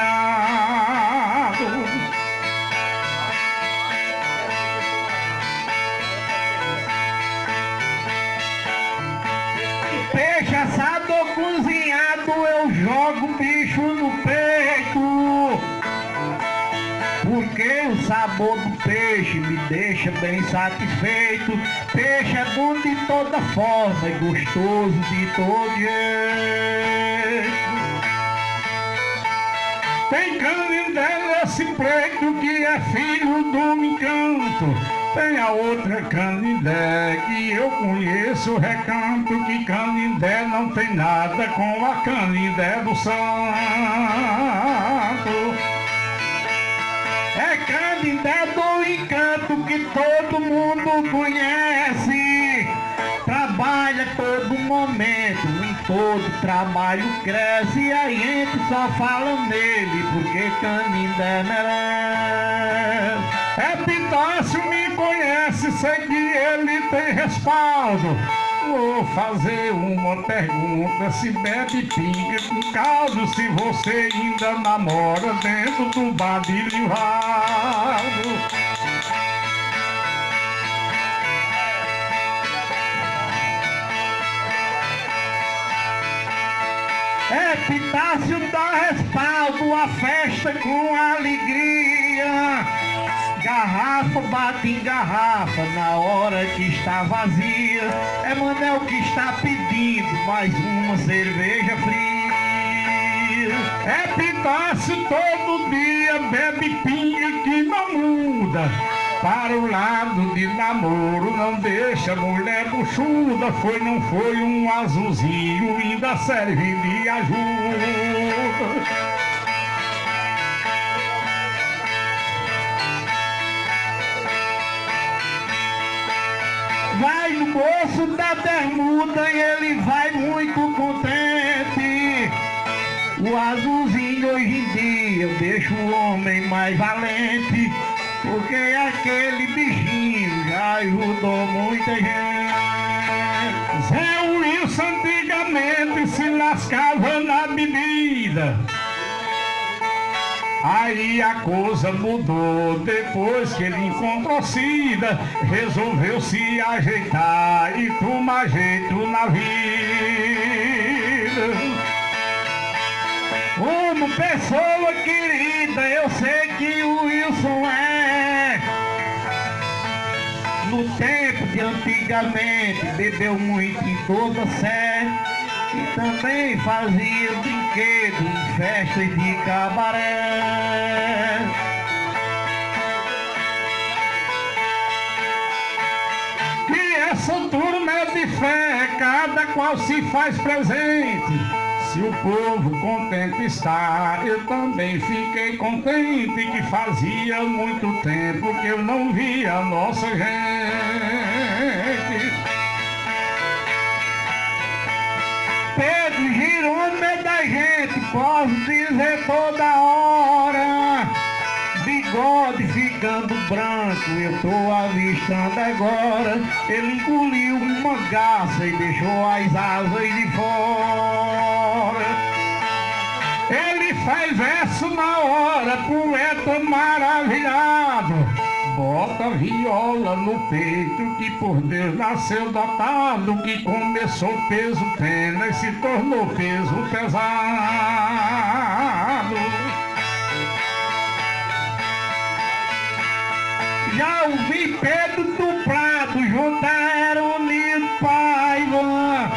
Peixe assado ou cozinhado, eu jogo o bicho no peito, porque o sabor do peixe me deixa bem satisfeito. Peixe é bom de toda forma e gostoso de todo jeito. Tem Canindé nesse preto que é filho do encanto. Tem a outra Canindé que eu conheço o recanto, que Canindé não tem nada com a Canindé do santo. É Canindé do encanto que todo mundo conhece. Trabalha todo momento, em todo trabalho cresce. E a gente só fala nele porque Canindé merece. É Pitácio, me conhece, sei que ele tem respaldo. Vou fazer uma pergunta: se bebe pinga com caldo, se você ainda namora dentro do bar de Livrado. É Pitácio dá respaldo à festa com alegria. Garrafa bate em garrafa na hora que está vazia. É Manel que está pedindo mais uma cerveja fria. É Pitácio todo dia bebe pinga que não muda. Para o lado de namoro não deixa mulher buchuda. Foi, não foi um azulzinho, ainda serve de ajuda. Vai no bolso da bermuda e ele vai muito contente. O azulzinho hoje em dia deixa o homem mais valente, porque aquele bichinho já ajudou muita gente. Zé Wilson antigamente se lascava na bebida. Aí a coisa mudou depois que ele encontrou Cida. Resolveu se ajeitar e tomar jeito na vida. Como pessoa querida, eu sei que o Wilson é. No tempo de antigamente, bebeu muito em toda sé. E também fazia brinquedo em festas de cabaré. E essa turma é de fé, cada qual se faz presente. Se o povo contente está, eu também fiquei contente, que fazia muito tempo que eu não via a nossa gente. Pedro Girônimo é da gente, posso dizer toda hora. Bigode ficando branco, eu tô avistando agora. Ele engoliu uma garça e deixou as asas de fora. Ele faz verso na hora, poeta maravilhado. Bota a viola no peito, que por Deus nasceu dotado, que começou peso pena e se tornou peso pesado. Já ouvi Pedro do Prado juntar Eronildo Paiva,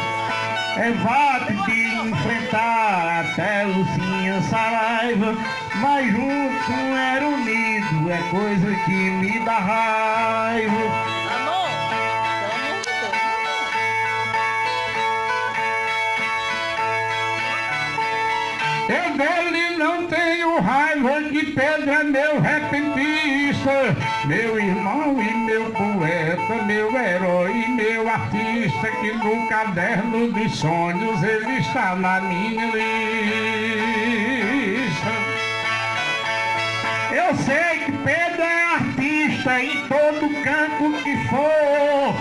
Evate de enfrentar até Lucinha Saraiva, mas junto com Eronildo é coisa que me dá raiva. Eu dele não tenho raiva, que Pedro é meu repentista, meu irmão e meu poeta, meu herói e meu artista, que no caderno dos sonhos ele está na minha lista. Eu sei que Pedro é artista em todo canto que for.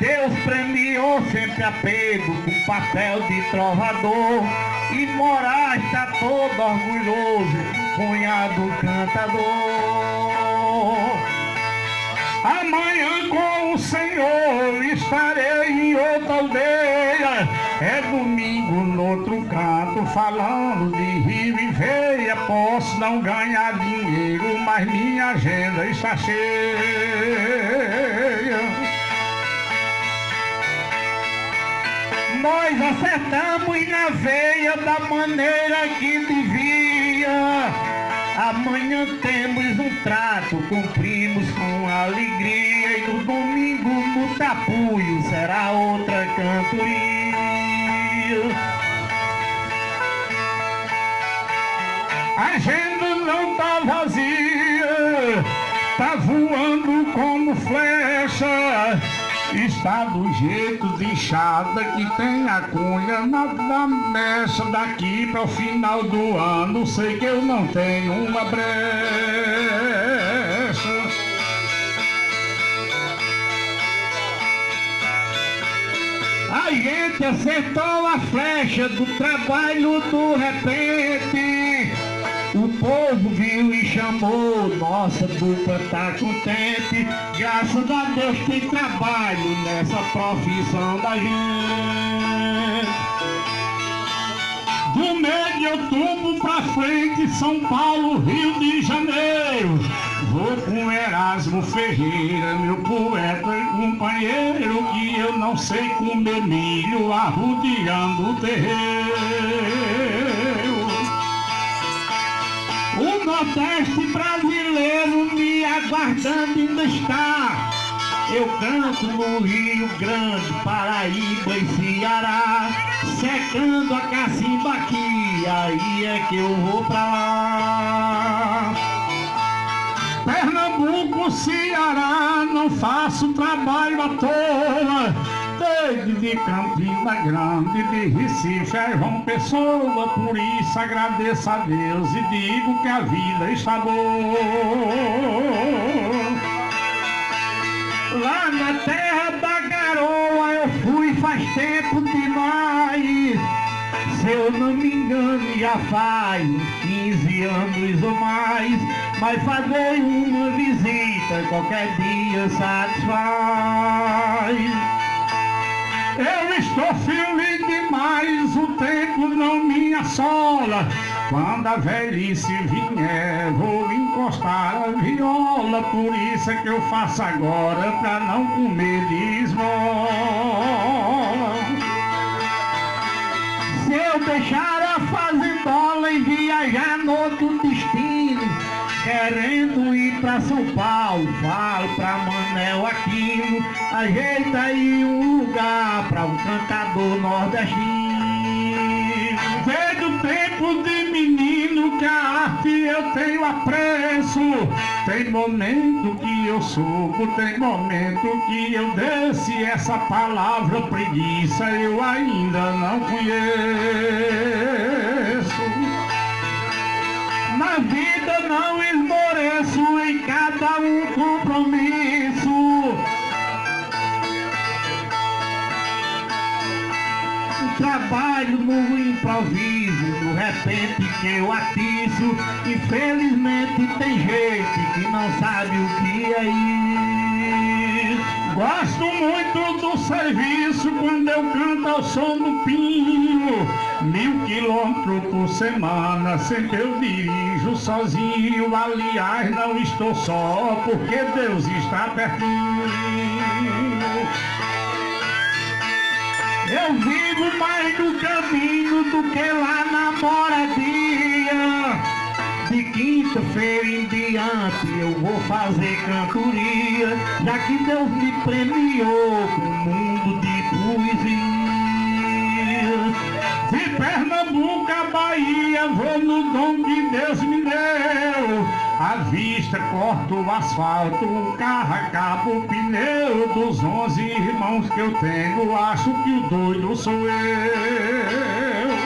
Deus premiou sempre a Pedro com papel de trovador, e Moraes está todo orgulhoso, cunhado cantador. Amanhã com o Senhor estarei em outra aldeia, é domingo no outro canto, falando de rio e veia. Posso não ganhar dinheiro, mas minha agenda está cheia. Nós acertamos na veia da maneira que devia. Amanhã temos um trato, cumprimos com alegria, e no domingo no tapuio será outra cantoria. A agenda não tá vazia, tá voando como flecha. Está do jeito de enxada que tem a cunha na mecha. Daqui para o final do ano sei que eu não tenho uma brecha. A gente acertou a flecha do trabalho do repente. O povo viu e chamou, nossa dupla tá contente. Graças a Deus tem trabalho nessa profissão da gente. Do mês de outubro pra frente, São Paulo, Rio de Janeiro, vou com Erasmo Ferreira, meu poeta e companheiro, que eu não sei comer milho arrodeando o terreiro. O Nordeste brasileiro me aguardando ainda está. Eu canto no Rio Grande, Paraíba e Ceará, secando a cacimba aqui, aí é que eu vou pra lá. Pernambuco, Ceará, não faço trabalho à toa. De Campina Grande, de Recife a João Pessoa, por isso agradeço a Deus e digo que a vida está boa. Lá na terra da garoa eu fui faz tempo demais. Se eu não me engano já faz uns 15 anos ou mais, mas fazer uma visita qualquer dia satisfaz. Eu estou feliz demais, o tempo não me assola. Quando a velhice vier, vou encostar a viola. Por isso é que eu faço agora, pra não comer de esmola. Se eu deixar a fazendola e viajar no outro destino, querendo ir pra São Paulo, falo pra Manel Aquino, ajeita aí um lugar pra um cantador nordestino. Desde o tempo de menino que a arte eu tenho apreço, tem momento que eu subo, tem momento que eu desço, e essa palavra preguiça eu ainda não conheço. Na vida não esmoreço, em cada um compromisso. Trabalho no improviso, no repente que eu atiço. Infelizmente tem gente que não sabe o que é isso. Gosto muito do serviço quando eu canto ao som do pinho. 1000 quilômetros por semana, sempre eu dirijo sozinho. Aliás, não estou só, porque Deus está pertinho. Eu vivo mais no caminho do que lá na moradia. De quinta-feira em diante eu vou fazer cantoria, já que Deus me premiou com um mundo de poesia. De Pernambuco a Bahia, vou no dom que Deus me deu. À vista corto o asfalto, o carro acaba o pneu. Dos 11 irmãos que eu tenho, acho que o doido sou eu.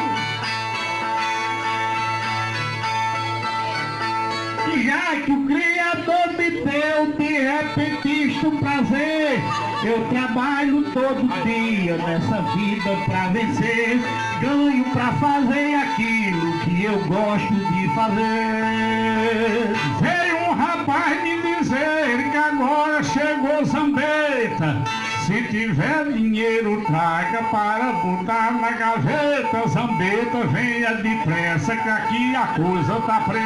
Já que o Criador me deu de repentista prazer, eu trabalho todo dia nessa vida pra vencer. Ganho pra fazer aquilo que eu gosto de fazer. Veio um rapaz me dizer que agora chegou Zambeta. Se tiver dinheiro, traga para botar na gaveta. Zambeta, venha depressa que aqui a coisa tá preta.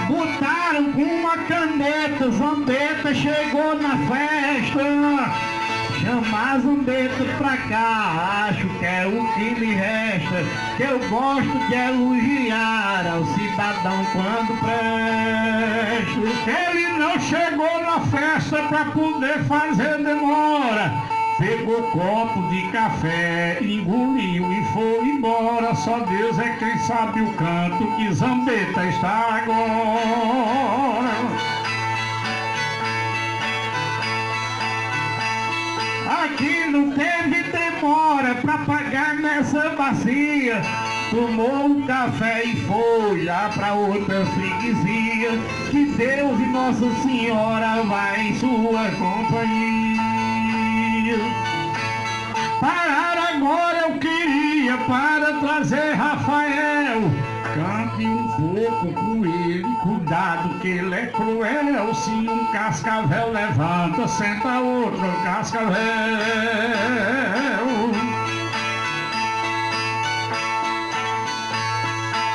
Botaram com uma caneta, Zambeta chegou na festa. Chamar Zambeta pra cá, acho que é o que me resta. Que eu gosto de elogiar ao cidadão quando presta. Ele não chegou na festa pra poder fazer demora. Pegou copo de café, engoliu e foi embora. Só Deus é quem sabe o canto que Zambeta está agora. Aqui não teve demora pra pagar nessa bacia. Tomou um café e foi lá pra outra freguesia. Que Deus e Nossa Senhora vai em sua companhia. Parar agora eu queria para trazer Rafael. Cante um pouco com ele, cuidado que ele é cruel. Se um cascavel levanta, senta outro cascavel.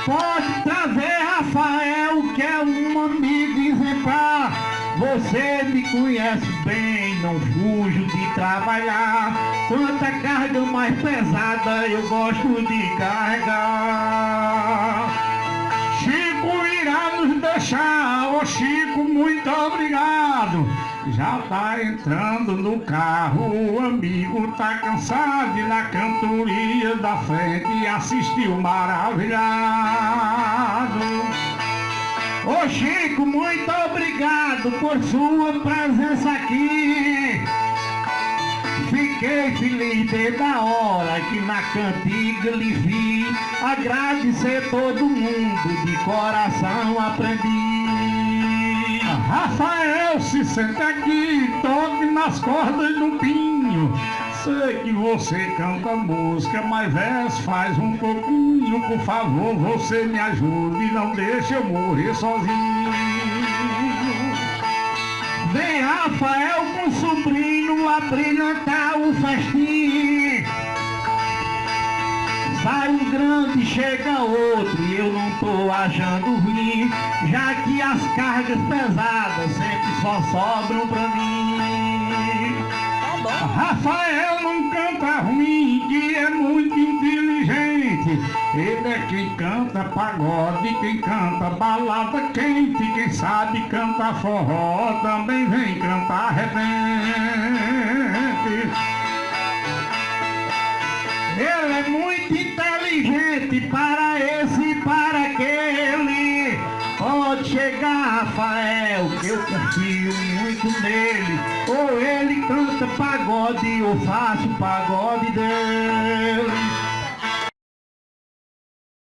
Pode trazer Rafael, que é um amigo exemplar. Você me conhece bem, não fujo de trabalhar. Quanta carga mais pesada eu gosto de carregar. Chico irá nos deixar, ô Chico, muito obrigado. Já tá entrando no carro, o amigo tá cansado e na cantoria da frente assistiu maravilhado. Ô Chico, muito obrigado por sua presença aqui. Fiquei feliz desde a hora que na cantiga lhe vi. Agradecer todo mundo, de coração aprendi. Rafael, se senta aqui, toque nas cordas do pinho. Sei que você canta música, mas verso faz um pouquinho. Por favor, você me ajude, não deixe eu morrer sozinho. Vem Rafael com o sobrinho a brilhantar o festim. Sai um grande, chega outro e eu não tô achando ruim, já que as cargas pesadas sempre só sobram pra mim. Rafael não canta ruim, que é muito inteligente. Ele é quem canta pagode, quem canta balada quente. Quem sabe canta forró, também vem cantar repente. Ele é muito inteligente para esse e para aquele. Pode chegar, Rafael, que eu confio muito nele. Ou ele canta pagode, ou faço pagode dele.